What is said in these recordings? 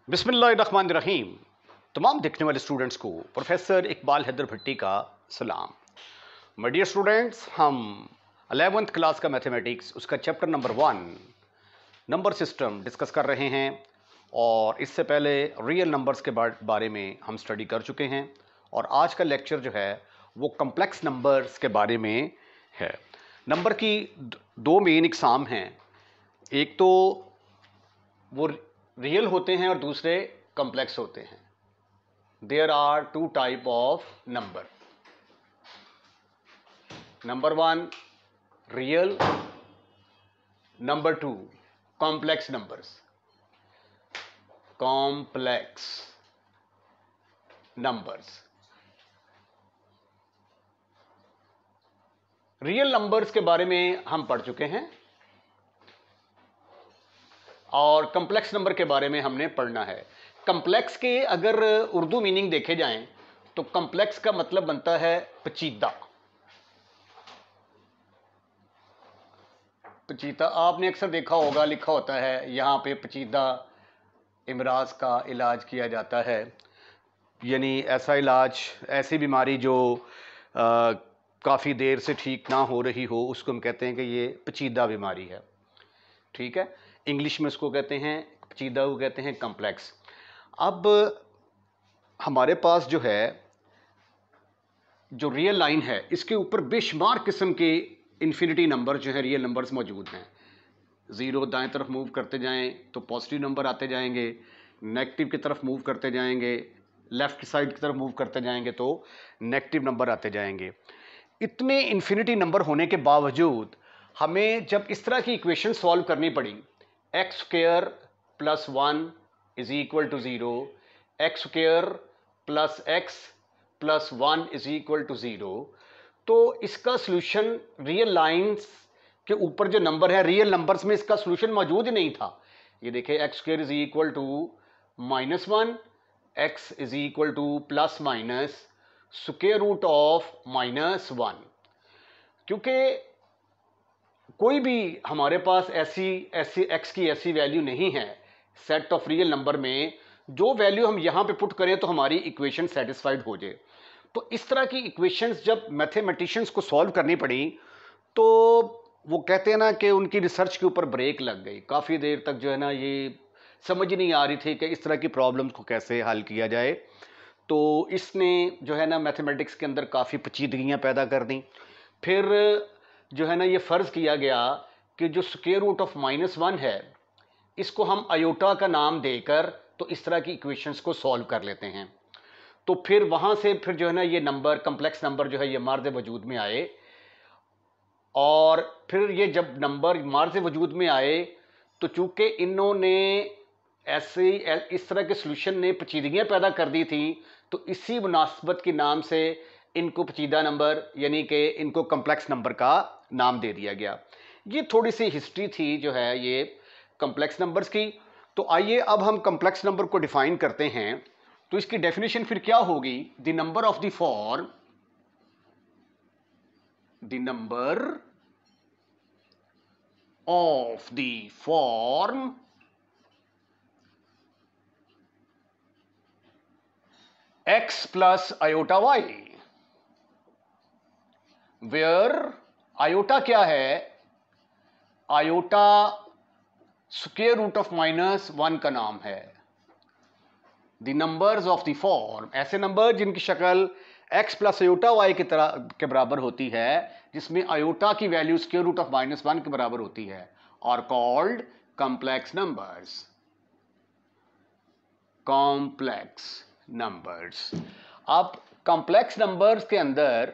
बिस्मिल्लाहिर्रहमानिर्रहीम। तमाम देखने वाले स्टूडेंट्स को प्रोफेसर इकबाल हैदर भट्टी का सलाम। माय डियर स्टूडेंट्स, हम 11th क्लास का मैथमेटिक्स उसका chapter number 1 number system discuss कर रहे हैं और इससे पहले रियल नंबर्स के बारे में हम स्टडी कर चुके हैं और आज का लेक्चर जो है वो कम्प्लेक्स नंबर्स के बारे में है। नंबर की दो मेन इकसाम हैं, एक तो वो रियल होते हैं और दूसरे कम्प्लेक्स होते हैं। There are two type of number. Number 1 real, number 2 complex numbers. Complex numbers. Real numbers के बारे में हम पढ़ चुके हैं और कम्प्लेक्स नंबर के बारे में हमने पढ़ना है। कम्प्लेक्स के अगर उर्दू मीनिंग देखे जाएं तो कम्प्लेक्स का मतलब बनता है पेचीदा। पेचीदा आपने अक्सर देखा होगा, लिखा होता है यहां पे पेचीदा इमराज का इलाज किया जाता है, यानी ऐसा इलाज, ऐसी बीमारी जो काफ़ी देर से ठीक ना हो रही हो, उसको हम कहते हैं कि ये पेचीदा बीमारी है। ठीक है, इंग्लिश में उसको कहते हैं पेचीदा, को कहते हैं कम्प्लेक्स। अब हमारे पास जो है जो रियल लाइन है, इसके ऊपर बेशुमार किस्म के इन्फिनिटी नंबर जो है रियल नंबर्स मौजूद हैं। ज़ीरो दाएं तरफ मूव करते जाएं तो पॉजिटिव नंबर आते जाएंगे, नेगेटिव की तरफ मूव करते जाएंगे, लेफ्ट साइड की तरफ मूव करते जाएंगे तो नेगेटिव नंबर आते जाएंगे। इतने इन्फिनिटी नंबर होने के बावजूद हमें जब इस तरह की इक्वेशन सॉल्व करनी पड़ी, x square plus 1 is equal to 0, x square plus x plus 1 is equal to 0, तो इसका सोल्यूशन रियल लाइंस के ऊपर जो नंबर है, रियल नंबर्स में इसका सोल्यूशन मौजूद ही नहीं था। ये देखिए, x square is equal to -1, x is equal to plus minus square root of -1। क्योंकि कोई भी हमारे पास ऐसी एक्स की ऐसी वैल्यू नहीं है सेट ऑफ रियल नंबर में जो वैल्यू हम यहां पे पुट करें तो हमारी इक्वेशन सेटिस्फाइड हो जाए। तो इस तरह की इक्वेशंस जब मैथमेटिशियंस को सॉल्व करनी पड़ी तो वो कहते हैं ना कि उनकी रिसर्च के ऊपर ब्रेक लग गई। काफ़ी देर तक जो है ना ये समझ नहीं आ रही थी कि इस तरह की प्रॉब्लम्स को कैसे हल किया जाए। तो इसने जो है ना मैथमेटिक्स के अंदर काफ़ी पेचीदगियाँ पैदा कर दी। फिर जो है ना ये फ़र्ज़ किया गया कि जो स्क्वायर रूट ऑफ -1 है इसको हम आयोटा का नाम देकर तो इस तरह की इक्वेशंस को सॉल्व कर लेते हैं। तो फिर वहाँ से फिर जो है ना ये नंबर, कम्प्लेक्स नंबर जो है ये मार्ज़ वजूद में आए और फिर ये जब नंबर मार्ज़ वजूद में आए तो चूँकि इन्होंने ऐसे इस तरह के सॉल्यूशन ने पेचीदगियाँ पैदा कर दी थी तो इसी मुनासबत के नाम से इनको पेचीदा नंबर यानी कि इनको कम्प्लेक्स नंबर का नाम दे दिया गया। ये थोड़ी सी हिस्ट्री थी जो है ये कम्प्लेक्स नंबर्स की। तो आइए अब हम कम्प्लेक्स नंबर को डिफाइन करते हैं। तो इसकी डेफिनेशन फिर क्या होगी? The number of the form, the number of the form x plus iota y, where iota क्या है? आयोटा स्क्वायर रूट ऑफ -1 का नाम है। The numbers of the form, ऐसे नंबर जिनकी शक्ल x प्लस आयोटा y की तरह के बराबर होती है, जिसमें आयोटा की वैल्यू स्क्वायर रूट ऑफ -1 के बराबर होती है, और called complex numbers. Complex numbers. अब कॉम्प्लेक्स नंबर्स के अंदर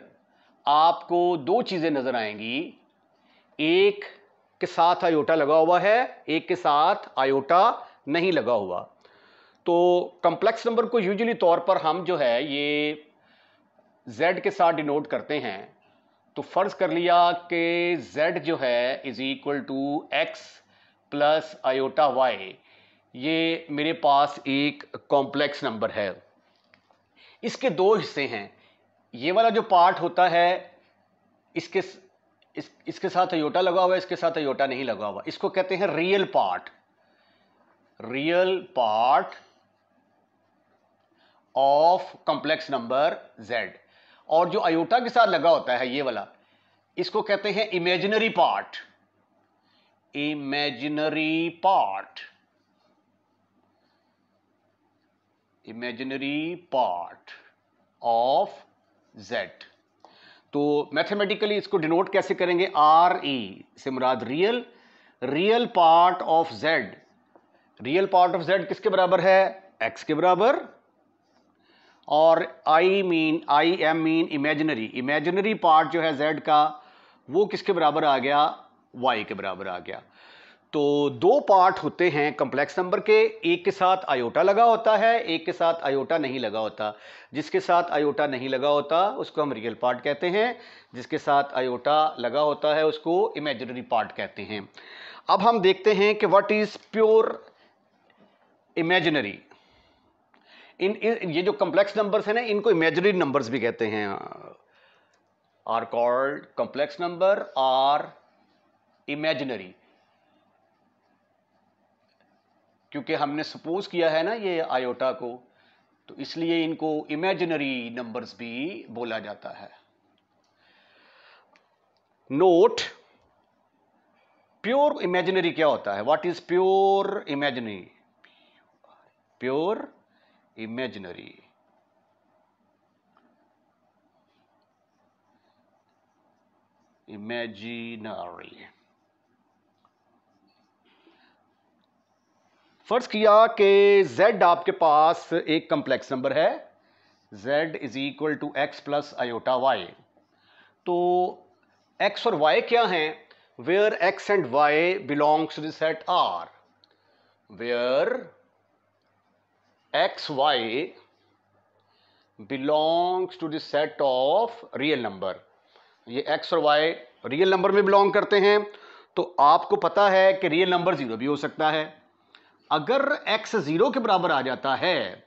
आपको दो चीजें नजर आएंगी, एक के साथ आयोटा लगा हुआ है, एक के साथ आयोटा नहीं लगा हुआ। तो कॉम्प्लेक्स नंबर को यूजुअली तौर पर हम जो है ये z के साथ डिनोट करते हैं। तो फर्ज कर लिया कि z जो है is equal to x plus iota y, ये मेरे पास एक कॉम्प्लेक्स नंबर है। इसके दो हिस्से हैं। ये वाला जो पार्ट होता है इसके साथ आयोटा लगा हुआ है, इसके साथ आयोटा नहीं लगा हुआ, इसको कहते हैं real part. Real part of complex number z। और जो आयोटा के साथ लगा होता है ये वाला, इसको कहते हैं imaginary part, imaginary part, imaginary part of z। तो मैथमेटिकली इसको डिनोट कैसे करेंगे? आर ई से मुराद real, real part of z। Real part of z किसके बराबर है? x के बराबर। और I M mean imaginary, imaginary part जो है z का वो किसके बराबर आ गया? y के बराबर आ गया। तो दो पार्ट होते हैं कॉम्प्लेक्स नंबर के, एक के साथ आयोटा लगा होता है, एक के साथ आयोटा नहीं लगा होता। जिसके साथ आयोटा नहीं लगा होता उसको हम रियल पार्ट कहते हैं, जिसके साथ आयोटा लगा होता है उसको इमेजिनरी पार्ट कहते हैं। अब हम देखते हैं कि व्हाट इज प्योर इमेजिनरी। ये जो कॉम्प्लेक्स नंबर्स हैं ना, इनको इमेजिनरी नंबर्स भी कहते हैं, are called complex number are imaginary, क्योंकि हमने सपोज किया है ना ये आयोटा को, तो इसलिए इनको इमेजिनरी नंबर्स भी बोला जाता है। नोट, प्योर इमेजिनरी क्या होता है? What is pure imaginary? Pure imaginary, imaginary. फर्ज किया कि z आपके पास एक कॉम्प्लेक्स नंबर है, z is equal to x plus iota y. तो x और y क्या हैं? Where x and y belongs to the set R, where x y belongs to the set of real number. ये x और y real number में belong करते हैं। तो आपको पता है कि रियल नंबर जीरो भी हो सकता है। अगर x जीरो के बराबर आ जाता है,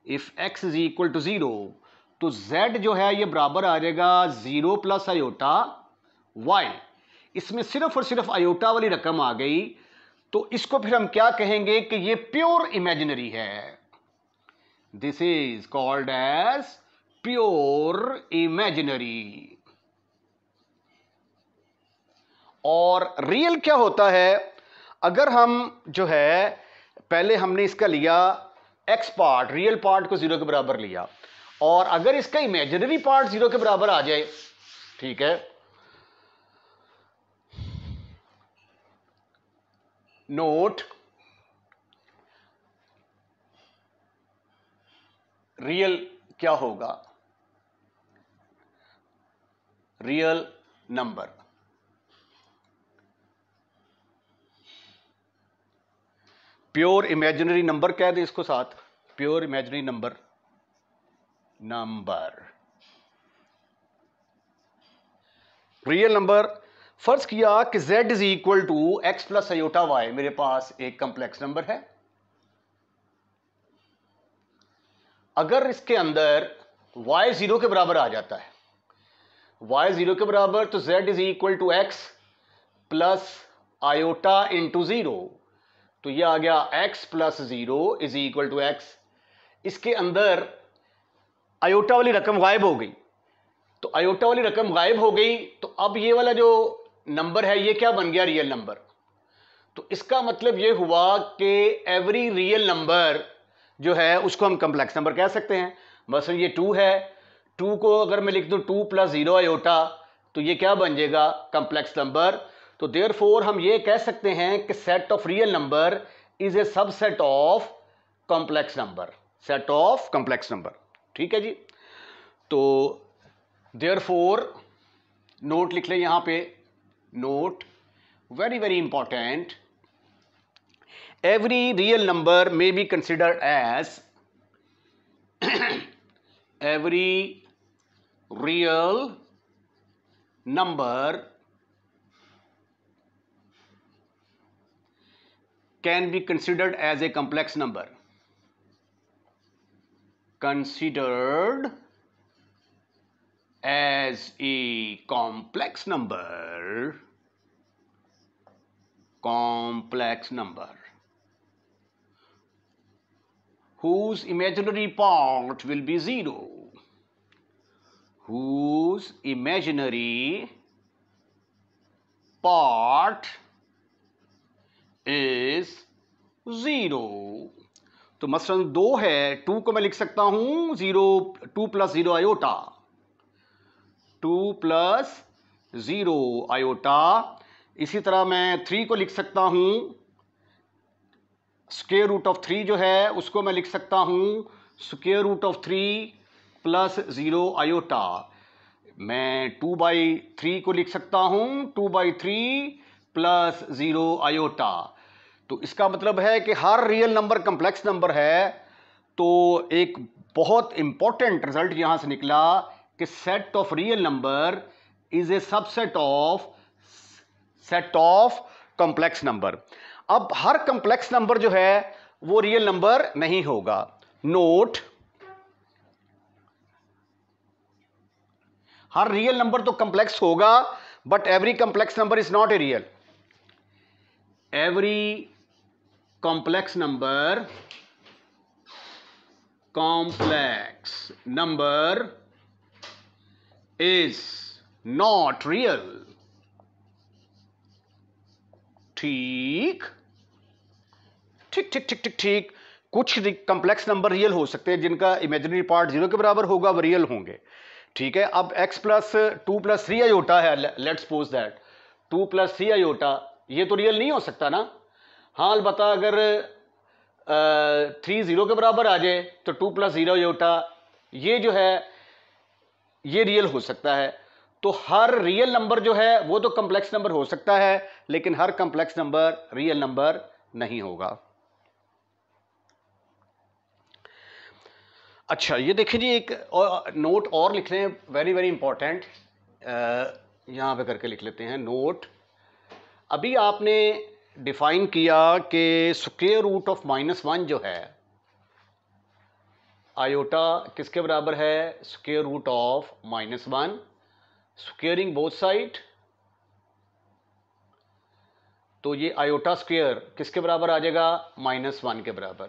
if x is equal to zero, तो z जो है ये बराबर आ जाएगा जीरो प्लस आयोटा y। इसमें सिर्फ और सिर्फ आयोटा वाली रकम आ गई, तो इसको फिर हम क्या कहेंगे कि ये प्योर इमेजिनरी है। This is called as pure imaginary. और रियल क्या होता है? अगर हम जो है पहले हमने इसका लिया x पार्ट, रियल पार्ट को जीरो के बराबर लिया, और अगर इसका इमेजिनरी पार्ट जीरो के बराबर आ जाए, ठीक है, नोट, रियल क्या होगा? Real number, pure imaginary number कह दे इसको साथ, pure imaginary number, number real number. फर्ज किया कि z is equal to x plus iota y, मेरे पास एक कॉम्प्लेक्स नंबर है। अगर इसके अंदर y जीरो के बराबर आ जाता है, y जीरो के बराबर, तो z is equal to x plus iota into zero, तो यह आ गया x plus zero is equal to x. इसके अंदर आयोटा वाली रकम गायब हो गई, तो आयोटा वाली रकम गायब हो गई, तो अब ये वाला जो नंबर है ये क्या बन गया? Real number. तो इसका मतलब ये हुआ कि एवरी रियल नंबर जो है उसको हम कॉम्प्लेक्स नंबर कह सकते हैं। मसलन ये 2 है, 2 को अगर मैं लिख दूं 2 प्लस जीरो आयोटा, तो ये क्या बन जाएगा? Complex number. तो देयरफॉर हम ये कह सकते हैं कि set of real number is a subset of complex number, set of complex number. ठीक है जी। तो देयरफॉर नोट लिख ले यहां पे, note very very important, every real number may be considered as every real number can be considered as a complex number, considered as a complex number, complex number whose imaginary part will be 0, whose imaginary part is 0। तो मसलन 2 है, 2 को मैं लिख सकता हूं 0, 2 + 0 iota, 2 + 0 iota. इसी तरह मैं 3 को लिख सकता हूं, स्क्वायर रूट ऑफ 3 जो है उसको मैं लिख सकता हूं स्क्वायर रूट ऑफ 3 + 0 आयोटा। मैं 2/3 को लिख सकता हूं 2/3 + 0 आयोटा। तो इसका मतलब है कि हर रियल नंबर कम्प्लेक्स नंबर है। तो एक बहुत इंपॉर्टेंट रिजल्ट यहां से निकला कि set of real number is a subset of set of complex number. अब हर कॉम्प्लेक्स नंबर जो है वो रियल नंबर नहीं होगा। नोट, हर रियल नंबर तो कॉम्प्लेक्स होगा, but every complex number is not a real. Every complex number is not real. ठीक ठीक ठीक ठीक ठीक ठीक। कुछ कॉम्प्लेक्स नंबर रियल हो सकते हैं जिनका इमेजिनरी पार्ट 0 के बराबर होगा, वो रियल होंगे। ठीक है, अब x + 2 + 3 आयोटा है, लेट्स सपोज दैट 2 + 3 आयोटा, ये तो रियल नहीं हो सकता ना। हाँ, अलबत्ता अगर 3 0 के बराबर आ जाए तो 2 + 0 आयोटा ये जो है ये रियल हो सकता है। तो हर रियल नंबर जो है वो तो कॉम्प्लेक्स नंबर हो सकता है, लेकिन हर कॉम्प्लेक्स नंबर रियल नंबर नहीं होगा। अच्छा, ये देखिए जी, एक नोट और लिख लें, वेरी वेरी इंपॉर्टेंट, यहां पे करके लिख लेते हैं नोट। अभी आपने डिफाइन किया कि स्क्वायर रूट ऑफ -1 जो है आयोटा किसके बराबर है, square root of -1, squaring both side. तो ये आयोटा स्क्वायर किसके बराबर आ जाएगा, -1 के बराबर।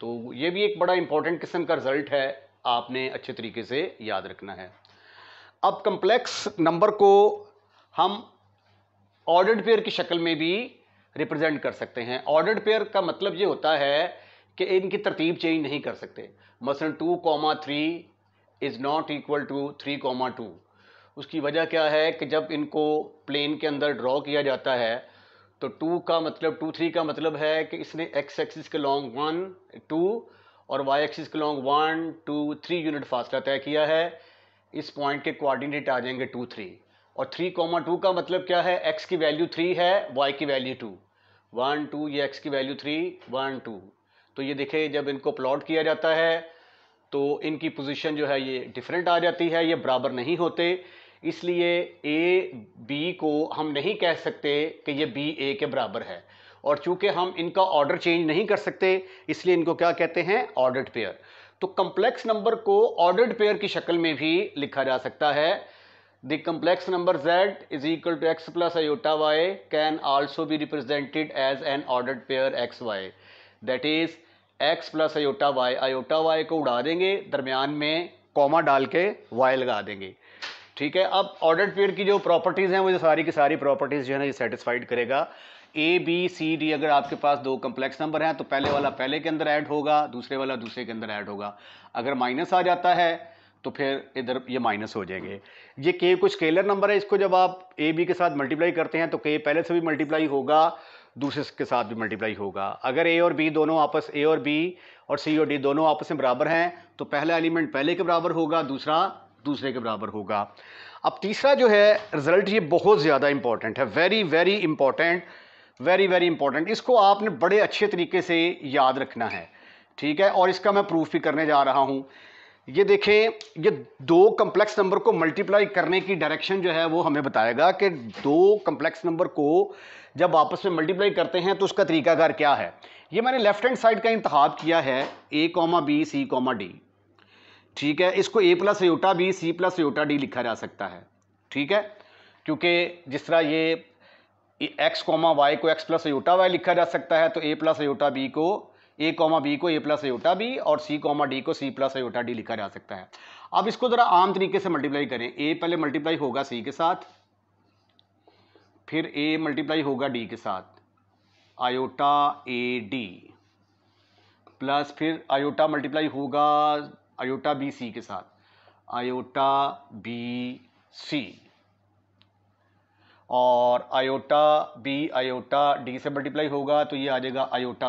तो ये भी एक बड़ा इंपॉर्टेंट किस्म का रिजल्ट है, आपने अच्छे तरीके से याद रखना है। अब कॉम्प्लेक्स नंबर को हम ऑर्डर्ड पेयर की शक्ल में भी रिप्रेजेंट कर सकते हैं। ऑर्डर्ड पेयर का मतलब ये होता है कि इनकी तरतीब चेंज नहीं कर सकते। मसलन 2,3 इज नॉट इक्वल टू 3,2। उसकी वजह क्या है कि जब इनको प्लेन के अंदर ड्रॉ किया जाता है तो 2 का मतलब 2 3 का मतलब है कि इसने x एक्सिस के लॉन्ग 1 2 और y एक्सिस के लॉन्ग 1 2 3 यूनिट फासला तय किया है। इस पॉइंट के कोऑर्डिनेट आ जाएंगे 2 3, और 3,2 का मतलब क्या है, x की वैल्यू 3 है, y की वैल्यू 2, 1 2, ये x की वैल्यू 3 1 2। तो ये देखिए जब इनको प्लॉट किया जाता है तो इनकी पोजीशन जो है ये डिफरेंट आ जाती है, ये बराबर नहीं होते। इसलिए ए बी को हम नहीं कह सकते कि ये बी ए के बराबर है, और चूंकि हम इनका ऑर्डर चेंज नहीं कर सकते इसलिए इनको क्या कहते हैं, ऑर्डर्ड पेयर। तो कॉम्प्लेक्स नंबर को ऑर्डर्ड पेयर की शक्ल में भी लिखा जा सकता है। The complex number z is equal to x + iota y can also be represented as an ordered pair x y, that is x + iota y। Iota y को उड़ा देंगे, दरमियान में कॉमा डाल के y लगा देंगे। ठीक है, अब ऑर्डर्ड पेयर की जो प्रॉपर्टीज़ हैं वो सारी की सारी प्रॉपर्टीज़ जो है ना ये सेटिस्फाइड करेगा। ए बी सी डी, अगर आपके पास 2 कम्प्लेक्स नंबर हैं तो पहले वाला पहले के अंदर ऐड होगा, दूसरे वाला दूसरे के अंदर ऐड होगा। अगर माइनस आ जाता है तो फिर इधर ये माइनस हो जाएंगे। ये के कुछ स्केलर नंबर है, इसको जब आप ए बी के साथ मल्टीप्लाई करते हैं तो के पहले से भी मल्टीप्लाई होगा, दूसरे के साथ भी मल्टीप्लाई होगा। अगर ए और बी दोनों आपस ए और बी और सी और डी दोनों आपस में बराबर हैं तो पहला एलिमेंट पहले के बराबर होगा, दूसरा दूसरे के बराबर होगा। अब तीसरा जो है रिजल्ट, ये बहुत ज़्यादा इंपॉर्टेंट है, very very important, very very important. इसको आपने बड़े अच्छे तरीके से याद रखना है। ठीक है, और इसका मैं प्रूफ भी करने जा रहा हूँ। ये देखें, ये 2 कम्प्लेक्स नंबर को मल्टीप्लाई करने की डायरेक्शन जो है वो हमें बताएगा कि 2 कम्प्लेक्स नंबर को जब आपस में मल्टीप्लाई करते हैं तो उसका तरीकाकार क्या है। ये मैंने लेफ्ट हैंड साइड का इंतखाब किया है, a, b, c, d। ठीक है, इसको a + iota b c + iota d लिखा जा सकता है। ठीक है, क्योंकि जिस तरह ये x, y को x + आयोटा y लिखा जा सकता है तो a + आयोटा b को ए कॉमा बी को ए प्लस आयोटा बी और सी कॉमा डी को सी प्लस आयोटा डी लिखा जा सकता है। अब इसको जरा आम तरीके से मल्टीप्लाई करें। ए पहले मल्टीप्लाई होगा सी के साथ, फिर ए मल्टीप्लाई होगा डी के साथ, आयोटा ए डी, प्लस फिर आयोटा मल्टीप्लाई होगा आयोटा बी सी के साथ, आयोटा बी सी, और आयोटा बी आयोटा डी से मल्टीप्लाई होगा तो ये आ जाएगा आयोटा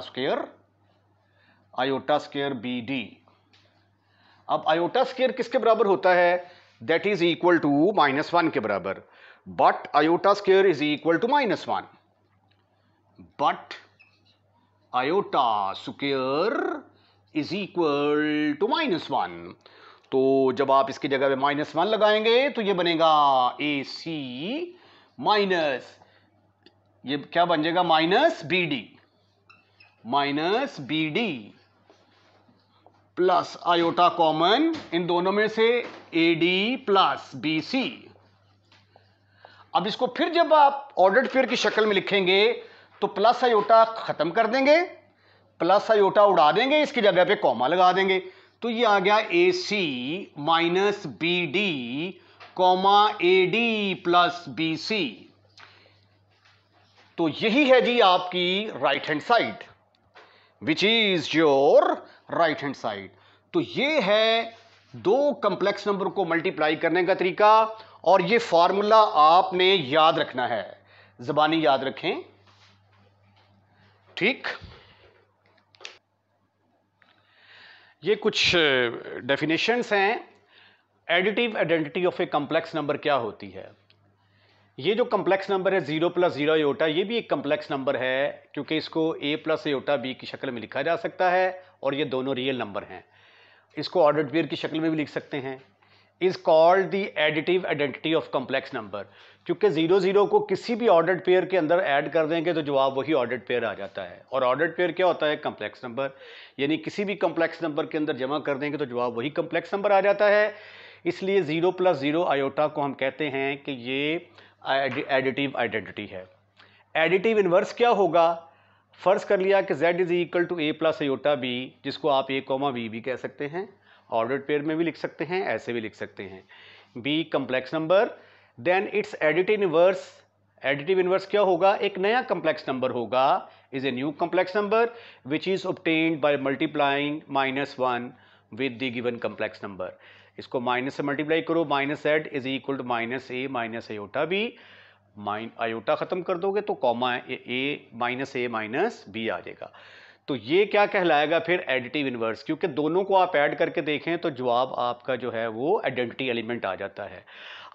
स्क्वायर बी डी। अब आयोटा स्क्वायर किसके बराबर होता है? दैट इज इक्वल टू -1 के बराबर। But iota square is equal to -1, but iota square is equal to -1। तो जब आप इसकी जगह पे -1 लगाएंगे तो ये बनेगा ए सी माइनस, ये क्या बन जाएगा, minus B d plus iota common इन दोनों में से a D plus B c. अब इसको फिर जब आप ऑर्डर्ड पेयर की शक्ल में लिखेंगे तो प्लस आयोटा खत्म कर देंगे, प्लस आयोटा उड़ा देंगे, इसकी जगह पे कॉमा लगा देंगे, तो ये आ गया A C minus B D comma A D plus B C. तो यही है जी आपकी right hand side, which is your right hand side. तो ये है दो कंप्लेक्स नंबर को मल्टीप्लाई करने का तरीका, और ये फॉर्मूला आपने याद रखना है, ज़बानी याद रखें, ठीक। ये कुछ डेफिनेशंस हैं। Additive identity of a complex number क्या होती है? ये जो कॉम्प्लेक्स नंबर है 0 + 0 आयोटा, ये भी एक कॉम्प्लेक्स नंबर है क्योंकि इसको a + आयोटा b की शक्ल में लिखा जा सकता है और ये दोनों रियल नंबर हैं। इसको ऑर्डर्ड पेयर की शक्ल में भी लिख सकते हैं। Is called the additive identity of complex number, क्योंकि 0 0 को किसी भी ऑर्डर्ड पेयर के अंदर ऐड कर देंगे तो जवाब वही ऑर्डर्ड पेयर आ जाता है। और ऑर्डर्ड पेयर क्या होता है? कॉम्प्लेक्स नंबर, यानी किसी भी कॉम्प्लेक्स नंबर के अंदर जमा कर देंगे तो जवाब वही कॉम्प्लेक्स नंबर आ जाता है। इसलिए 0 + 0 आयोटा को हम कहते हैं कि ये एडिटिव आइडेंटिटी है। एडिटिव इन्वर्स क्या होगा? फर्ज कर लिया कि z is equal to a + iota b, जिसको आप a, b भी कह सकते हैं, ऑर्डर्ड पेयर में भी लिख सकते हैं, ऐसे भी लिख सकते हैं। b complex number, then its additive inverse क्या होगा? एक नया कॉम्प्लेक्स नंबर होगा, is a new complex number which is obtained by multiplying -1 with the given complex number. इसको माइनस से मल्टीप्लाई करो, -z is equal to -a - iota b, iota खत्म कर दोगे तो कॉमा a -b आ जाएगा। तो ये क्या कहलाएगा फिर? एडिटिव इन्वर्स, क्योंकि दोनों को आप ऐड करके देखें तो जवाब आपका जो है वो आइडेंटिटी एलिमेंट आ जाता है।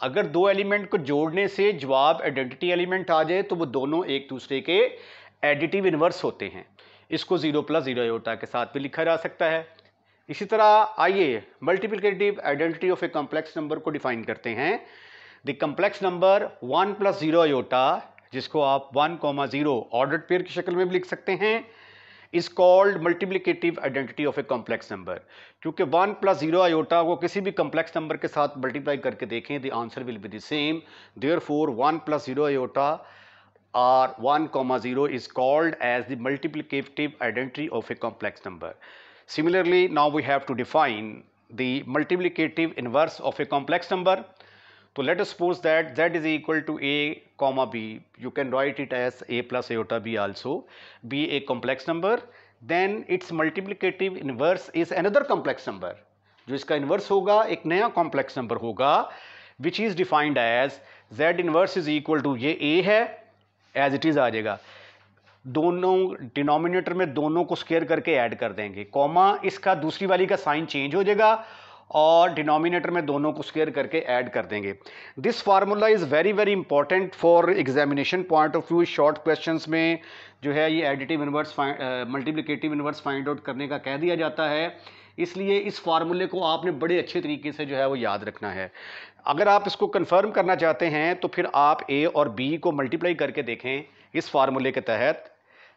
अगर दो एलिमेंट को जोड़ने से जवाब आइडेंटिटी एलिमेंट आ जाए तो वो दोनों एक दूसरे के एडिटिव इन्वर्स होते हैं। इसको 0 + 0 आयोटा के साथ भी लिखा जा सकता है। इसी तरह आइए multiplicative identity of a complex number को डिफाइन करते हैं। द कॉम्प्लेक्स नंबर 1 + 0 आयोटा, जिसको आप 1, 0 ऑर्डर्ड पेयर की शक्ल में भी लिख सकते हैं, is called multiplicative identity of a complex number. क्योंकि 1 + 0 आयोटा को किसी भी कॉम्प्लेक्स नंबर के साथ मल्टीप्लाई करके देखें, the answer will be the same. Therefore 1 + 0 iota or 1, 0 is called as the multiplicative identity of a complex number. Similarly, now we have to define the multiplicative inverse of a complex number. So let us suppose that z is equal to a, b. You can write it as a + iota b also. Be a complex number. Then its multiplicative inverse is another complex number. जो इसका inverse होगा एक नया complex number होगा, which is defined as z inverse is equal to ये a है, as it is आ जाएगा। दोनों डिनोमिनेटर में दोनों को स्क्वायर करके ऐड कर देंगे, कॉमा इसका दूसरी वाली का साइन चेंज हो जाएगा और डिनोमिनेटर में दोनों को स्क्वायर करके ऐड कर देंगे। This formula is very very important for examination point of view. Short questions में जो है ये additive inverse multiplicative inverse find out करने का कह दिया जाता है, इसलिए इस फार्मूले को आपने बड़े अच्छे तरीके से जो है वो याद रखना है। अगर आप इसको कंफर्म करना चाहते हैं तो फिर आप a और b को मल्टीप्लाई करके देखें इस फार्मूले के तहत,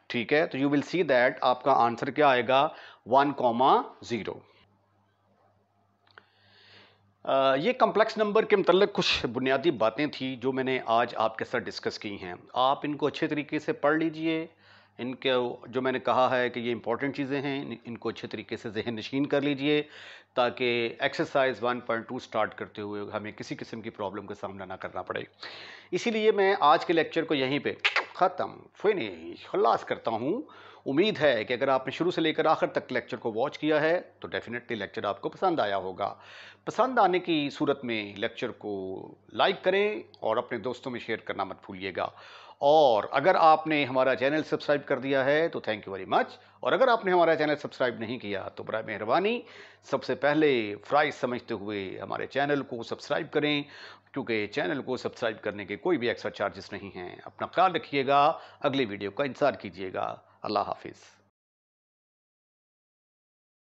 ठीक है, तो यू विल सी दैट आपका आंसर क्या आएगा 1, 0। ये कॉम्प्लेक्स नंबर के मतलब कुछ बुनियादी बातें थी जो मैंने आज आपके साथ डिस्कस की हैं। आप इनको अच्छे तरीके से पढ़ लीजिए, इनको जो मैंने कहा है कि ये इंपॉर्टेंट चीज़ें हैं, इनको अच्छे तरीके से ज़हन नशीन कर लीजिए ताकि एक्सरसाइज 1.2 स्टार्ट करते हुए हमें किसी किस्म की प्रॉब्लम का सामना ना करना पड़े। इसीलिए मैं आज के लेक्चर को यहीं पे ख़त्म फिनिश खलास करता हूँ। उम्मीद है कि अगर आपने शुरू से लेकर आखिर तक लेक्चर को वॉच किया है तो डेफिनेटली लेक्चर आपको पसंद आया होगा। पसंद आने की सूरत में लेक्चर को लाइक करें और अपने दोस्तों में शेयर करना मत भूलिएगा। और अगर आपने हमारा चैनल सब्सक्राइब कर दिया है तो थैंक यू वेरी मच, और अगर आपने हमारा चैनल सब्सक्राइब नहीं किया तो बड़ा मेहरबानी सबसे पहले फ़राइज़ समझते हुए हमारे चैनल को सब्सक्राइब करें, क्योंकि चैनल को सब्सक्राइब करने के कोई भी एक्स्ट्रा चार्जेस नहीं हैं। अपना ख्याल रखिएगा, अगली वीडियो का इंतज़ार कीजिएगा। अल्लाह हाफिज़।